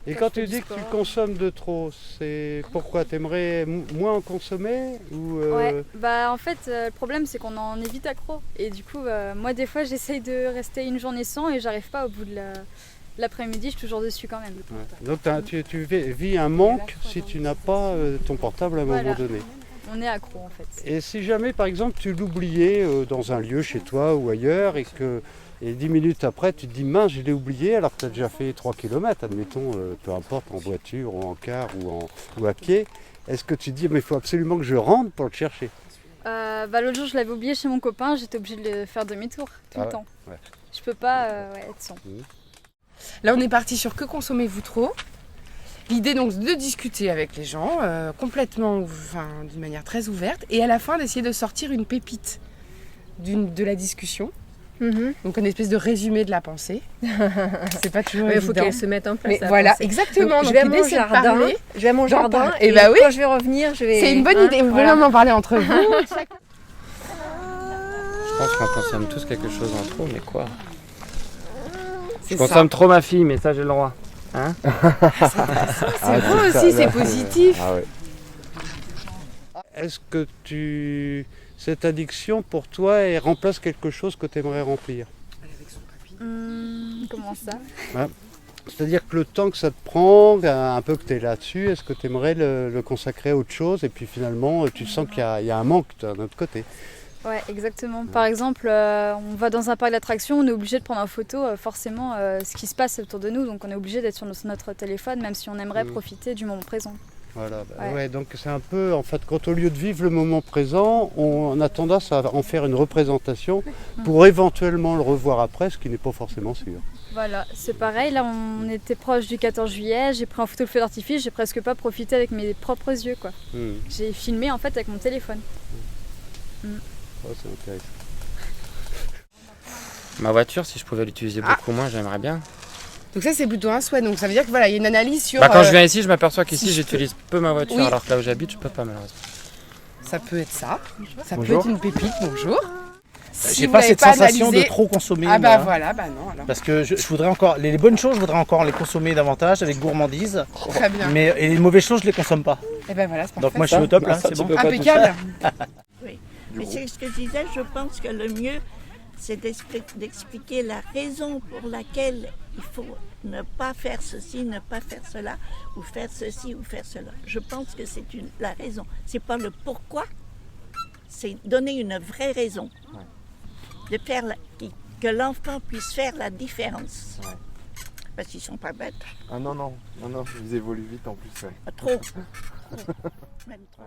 Et Quand quand je fais tu du dis que tu sport. consommes de trop, c'est pourquoi? T'aimerais moins en consommer ou Ouais, bah en fait, le problème c'est qu'on en est vite accro. Et du coup, moi des fois j'essaye de rester une journée sans et j'arrive pas au bout de l'après-midi, je suis toujours dessus quand même. Ouais. Donc tu vis un manque si tu n'as pas ton portable à un Voilà. moment donné. On est accro en fait. Et si jamais par exemple tu l'oubliais dans un lieu chez toi ou ailleurs et 10 minutes après tu te dis mince je l'ai oublié alors que tu as déjà fait 3 km, admettons, peu importe en voiture ou en car ou à pied, est-ce que tu te dis mais il faut absolument que je rentre pour le chercher? Bah, l'autre jour je l'avais oublié chez mon copain, j'étais obligée de faire demi-tour tout le temps. Ouais. Je peux pas être sans. Là, on est parti sur que consommez-vous trop. L'idée donc de discuter avec les gens complètement, d'une manière très ouverte, et à la fin d'essayer de sortir une pépite de la discussion. Donc une espèce de résumé de la pensée. C'est pas toujours Il évident. faut qu'elle se mette en place. Mais la voilà, pensée. exactement. Donc, Donc, je vais à l'idée, mon c'est de jardin. parler. Je vais à mon J'en jardin. parle. Et Eh bah oui. quand je vais revenir, je vais. C'est une bonne idée. Vous pouvez voilà. même en parler entre vous. Je pense qu'on consomme tous quelque chose en trop, mais quoi? C'est Je ça. consomme trop ma fille, mais ça j'ai le droit. Hein? C'est beau aussi, c'est positif. Ah ouais. Est-ce que cette addiction pour toi elle remplace quelque chose que tu aimerais remplir? Comment ça? C'est-à-dire que le temps que ça te prend, un peu que tu es là-dessus, est-ce que tu aimerais le consacrer à autre chose et puis finalement tu sens qu'il y a un manque d'un autre côté? Ouais, exactement. Par exemple, on va dans un parc d'attractions, on est obligé de prendre en photo forcément ce qui se passe autour de nous, donc on est obligé d'être sur notre téléphone, même si on aimerait profiter du moment présent. Voilà, Ouais. ouais, donc c'est un peu, en fait, quand au lieu de vivre le moment présent, on a tendance à en faire une représentation pour éventuellement le revoir après, ce qui n'est pas forcément sûr. Voilà, c'est pareil, là on était proche du 14 juillet, j'ai pris en photo le feu d'artifice, j'ai presque pas profité avec mes propres yeux quoi. J'ai filmé en fait avec mon téléphone. Oh, c'est intéressant. Ma voiture, si je pouvais l'utiliser beaucoup moins, j'aimerais bien. Donc ça, c'est plutôt un souhait. Donc ça veut dire que voilà, il y a une analyse sur. Quand je viens ici, je m'aperçois qu'ici si je j'utilise peu ma voiture, Oui. alors que là où j'habite, je peux pas malheureusement. Ça peut être ça. Ça Bonjour. peut être une pépite. Bonjour. Si J'ai vous pas l'avez cette sensation analysé- de trop consommer. Ah bah moi. voilà, bah non alors. Parce que je voudrais encore les bonnes choses, je voudrais encore les consommer davantage avec gourmandise. Très bien. Mais et les mauvaises choses, je les consomme pas. Et ben voilà, c'est parfait. Donc moi je suis au top là, c'est bon. Impeccable. Mais c'est ce que je disais, je pense que le mieux, c'est d'expliquer la raison pour laquelle il faut ne pas faire ceci, ne pas faire cela, ou faire ceci, ou faire cela. Je pense que c'est la raison. C'est pas le pourquoi, c'est donner une vraie raison. De faire que l'enfant puisse faire la différence. Parce qu'ils sont pas bêtes. Ah non, vous évoluez vite en plus. Ouais. Trop. Même trop.